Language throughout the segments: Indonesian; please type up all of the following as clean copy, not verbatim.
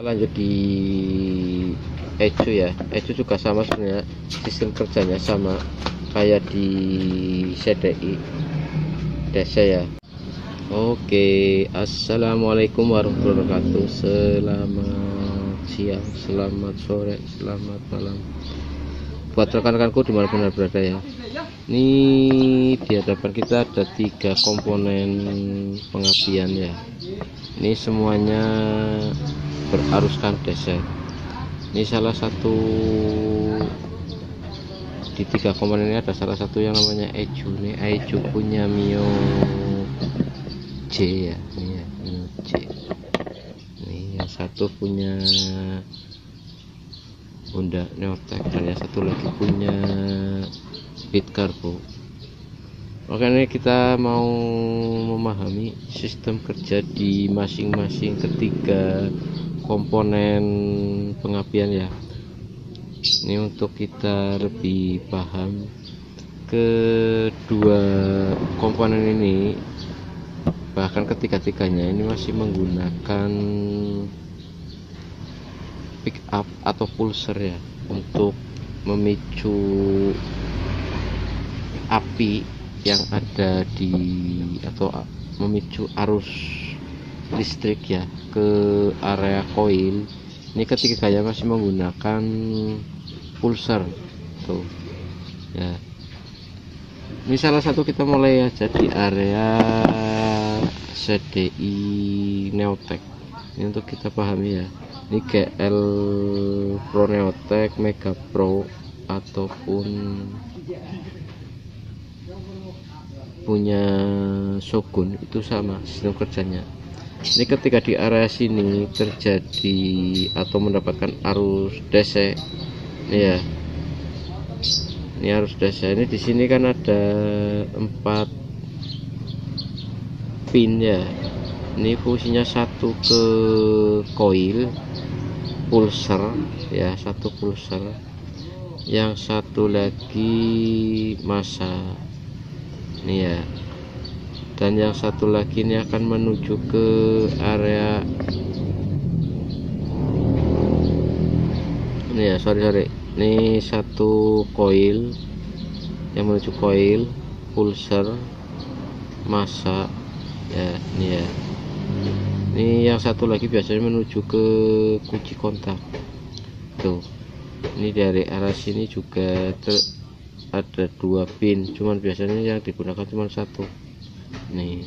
Lanjut di Ecu ya. Ecu juga sama sebenarnya, sistem kerjanya sama kayak di CDI DC ya. Oke, assalamualaikum warahmatullahi wabarakatuh. Selamat siang, selamat sore, selamat malam buat rekan-rekanku dimanapun berada ya. Ini di hadapan kita ada 3 komponen pengapian ya. Ini semuanya beraruskan DC. Ini salah satu di 3 komponen ini, ada salah satu yang namanya Ecu. Ini Ecu punya Mio J ya, ini ya, Mio J. Ini yang satu punya Honda Neotech, dan yang satu lagi punya Beat Carbo. Oke, ini kita mau memahami sistem kerja di masing-masing ketiga komponen pengapian ya. Ini untuk kita lebih paham, kedua komponen ini bahkan ketiga-tiganya ini masih menggunakan pick up atau pulser ya, untuk memicu api yang ada di, atau memicu arus listrik ya ke area koil. Ini ketiganya masih menggunakan pulser tuh ya. Ini salah satu, kita mulai aja di area CDI Neotech. Ini untuk kita pahami ya. Ini GL Pro Neotech, Mega Pro, ataupun punya Shogun, itu sama sistem kerjanya. Ini ketika di area sini terjadi atau mendapatkan arus DC ini ya, ini arus DC. Ini di sini kan ada 4 pin ya. Ini fungsinya satu ke koil pulser ya, satu pulser, yang satu lagi massa ini ya, dan yang satu lagi ini akan menuju ke area ini ya, sorry ini satu koil yang menuju koil pulser massa ya, ini ya. Ini yang satu lagi biasanya menuju ke kunci kontak tuh. Ini dari arah sini juga ada 2 pin, cuman biasanya yang digunakan cuma satu nih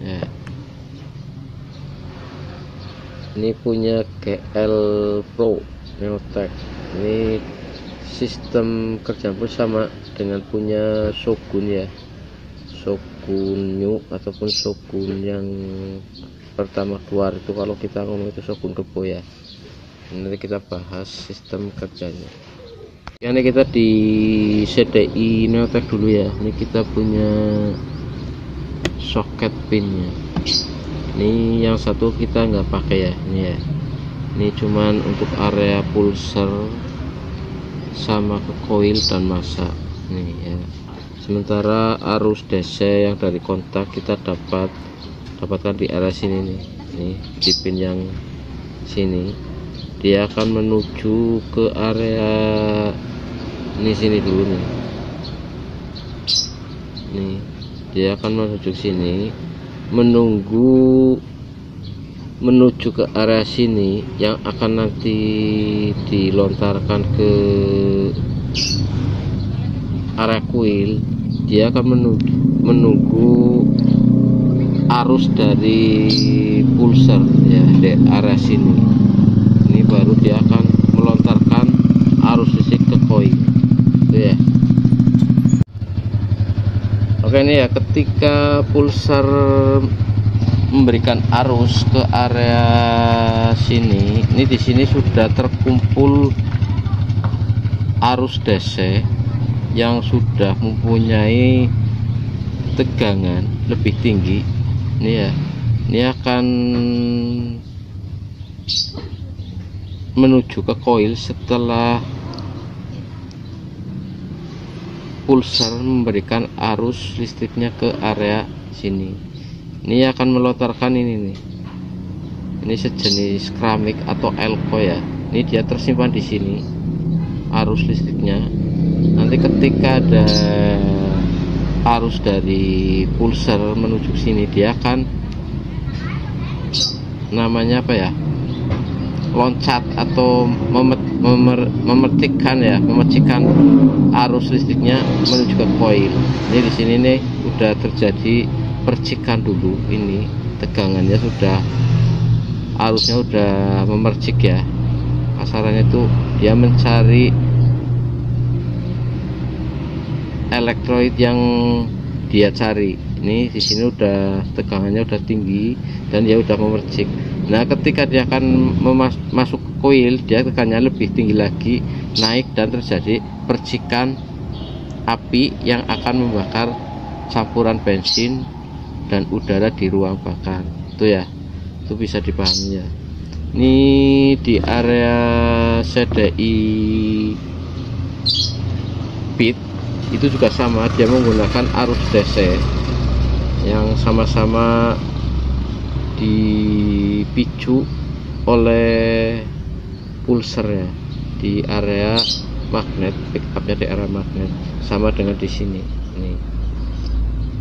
ya. Ini punya GL Pro Neotech. Ini sistem kerja pun sama dengan punya Shogun ya, Shogun New ataupun Shogun yang pertama keluar itu, kalau kita ngomong itu Shogun Turbo ya. Nanti kita bahas sistem kerjanya. Ini kita di CDI Neotech dulu ya. Ini kita punya soket pinnya. Ini yang satu kita nggak pakai ya, ini ya. Ini cuman untuk area pulser sama ke koil dan massa nih ya. Sementara arus DC yang dari kontak kita dapatkan di area sini nih. Nih di pin yang sini, dia akan menuju ke area ini sini dulu nih. Nih dia akan menuju sini, menuju ke area sini yang akan nanti dilontarkan ke area kuil. Dia akan menunggu arus dari pulser ya di area sini. Ini baru dia akan melontarkan arus listrik ke koil itu ya. Oke, ini ya, ketika pulser memberikan arus ke area sini, ini di sini sudah terkumpul arus DC yang sudah mempunyai tegangan lebih tinggi. Ini ya, ini akan menuju ke koil setelah pulser memberikan arus listriknya ke area sini. Ini akan melontarkan ini nih, Ini sejenis keramik atau elko ya. Ini dia tersimpan di sini arus listriknya. Nanti ketika ada arus dari pulser menuju sini, dia akan namanya apa ya, loncat atau memercikan arus listriknya menuju ke koil. Ini di sini nih udah terjadi percikan dulu, ini tegangannya sudah, arusnya udah memercik ya. Kasarannya itu dia mencari elektrolit yang dia cari. Ini di sini udah tegangannya udah tinggi dan dia udah memercik. Nah, ketika dia akan masuk ke koil, dia tegangannya lebih tinggi lagi, naik dan terjadi percikan api yang akan membakar campuran bensin dan udara di ruang bakar. Itu ya, itu bisa dipahami ya. Ini di area CDI pit itu juga sama, dia menggunakan arus DC yang sama-sama dipicu oleh pulser ya, di area magnet, pick upnya di area magnet, sama dengan di sini.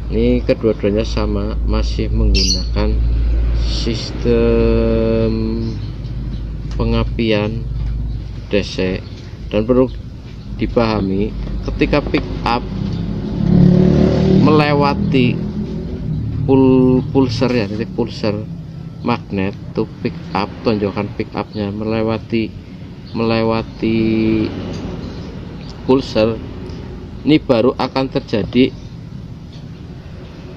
Ini kedua-duanya sama, masih menggunakan sistem pengapian DC. Dan perlu dipahami, ketika pick up melewati pulser ya, titik pulser magnet tuh, pick up, tonjokan pick upnya melewati pulser, ini baru akan terjadi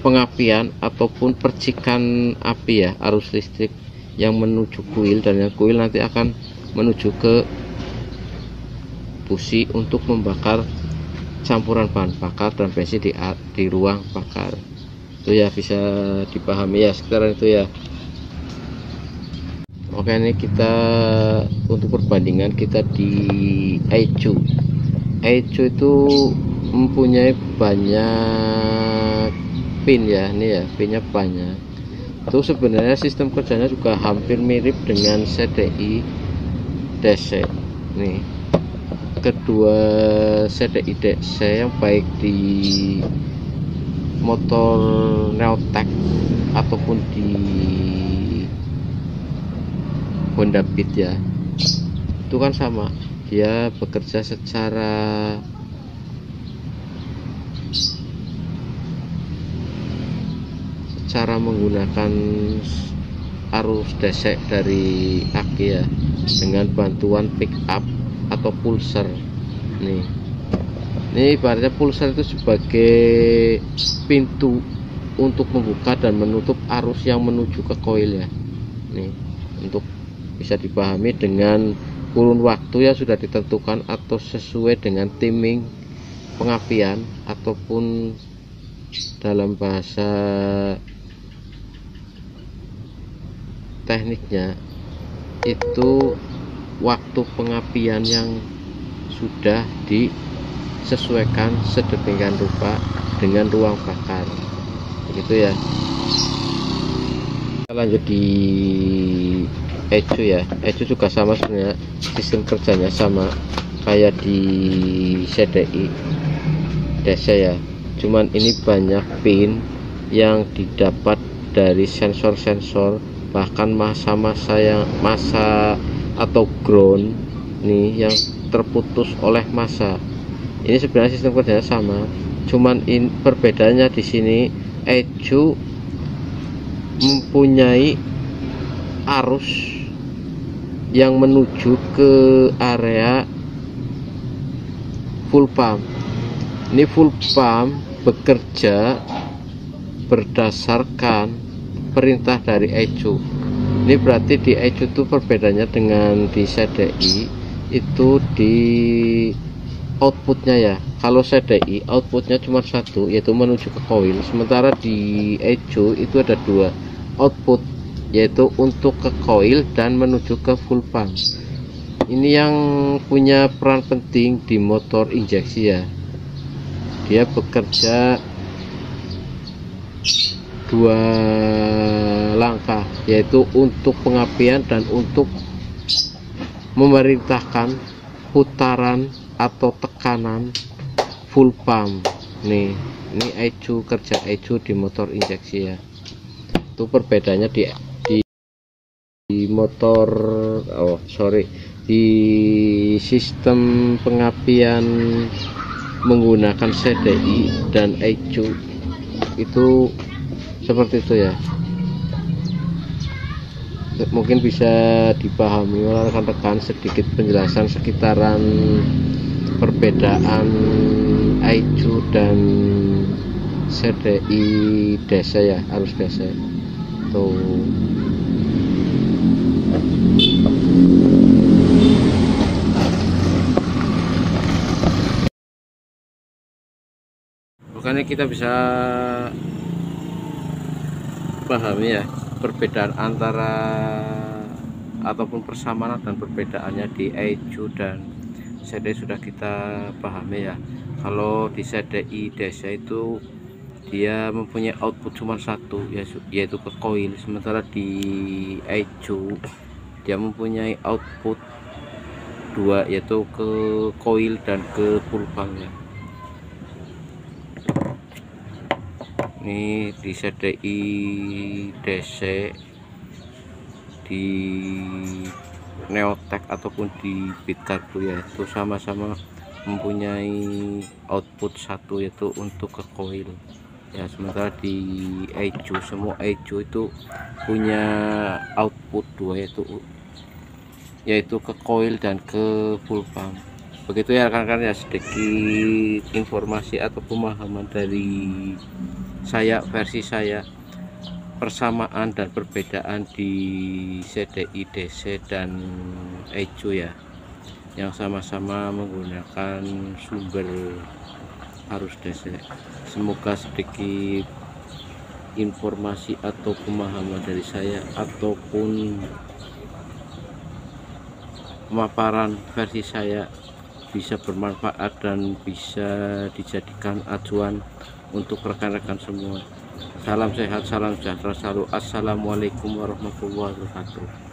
pengapian ataupun percikan api ya, arus listrik yang menuju kuil, dan yang kuil nanti akan menuju ke busi untuk membakar campuran bahan bakar dan bensin di ruang bakar. Itu ya, bisa dipahami ya sekitaran itu ya. Oke, ini kita untuk perbandingan kita di ECU itu mempunyai banyak pin ya. Ini ya, pinnya banyak. Itu sebenarnya sistem kerjanya juga hampir mirip dengan CDI DC. Nih, kedua CDI DC yang baik di motor Neotech ataupun di Honda Beat ya, itu kan sama, dia bekerja secara menggunakan arus DC dari aki ya, dengan bantuan pick up atau pulser. Ini ibaratnya pulser itu sebagai pintu untuk membuka dan menutup arus yang menuju ke koil ya. Nih, untuk bisa dipahami dengan kurun waktu yang sudah ditentukan atau sesuai dengan timing pengapian, ataupun dalam bahasa tekniknya itu waktu pengapian yang sudah disesuaikan sedemikian rupa dengan ruang bakar, begitu ya. Kita lanjut di ECU ya. ECU juga sama sebenarnya, sistem kerjanya sama kayak di CDI DC ya, cuman ini banyak pin yang didapat dari sensor-sensor, bahkan masa atau ground nih yang terputus oleh masa. Ini sebenarnya sistem kerjanya sama, cuman perbedaannya di sini ECU mempunyai arus yang menuju ke area full pump. Ini full pump bekerja berdasarkan perintah dari ECU. Ini berarti di ECU itu perbedaannya dengan di CDI itu di outputnya ya. Kalau CDI outputnya cuma satu, yaitu menuju ke koil, sementara di ECU itu ada dua output, yaitu untuk ke koil dan menuju ke full pump. Ini yang punya peran penting di motor injeksi ya. Dia bekerja dua langkah, yaitu untuk pengapian dan untuk memerintahkan putaran atau tekanan full pump. Nih, ini ecu, kerja ecu di motor injeksi ya. Itu perbedaannya di motor, di sistem pengapian menggunakan CDI dan ecu itu seperti itu ya. Mungkin bisa dipahami oleh rekan-rekan sedikit penjelasan sekitaran perbedaan ecu dan CDI DC ya, arus DC tuh. Makanya kita bisa pahami ya perbedaan antara ataupun persamaan dan perbedaannya di ecu dan CDI sudah kita pahami ya. Kalau di CDI DC itu dia mempunyai output cuma satu, yaitu ke coil, sementara di ecu dia mempunyai output dua, yaitu ke coil dan ke full pump ya. Ini di CDI DC, di Neotek ataupun di Bitcarbo ya, itu sama-sama mempunyai output satu, yaitu untuk ke coil ya. Sementara di ecu, semua ecu itu punya output dua, yaitu ke coil dan ke full pump. Begitu ya rekan-rekan ya, sedikit informasi atau pemahaman dari saya, versi saya, persamaan dan perbedaan di CDI DC dan ecu ya, yang sama-sama menggunakan sumber arus DC. Semoga sedikit informasi atau pemahaman dari saya ataupun pemaparan versi saya bisa bermanfaat dan bisa dijadikan acuan untuk rekan-rekan semua. Salam sehat, salam sejahtera selalu. Assalamualaikum warahmatullahi wabarakatuh.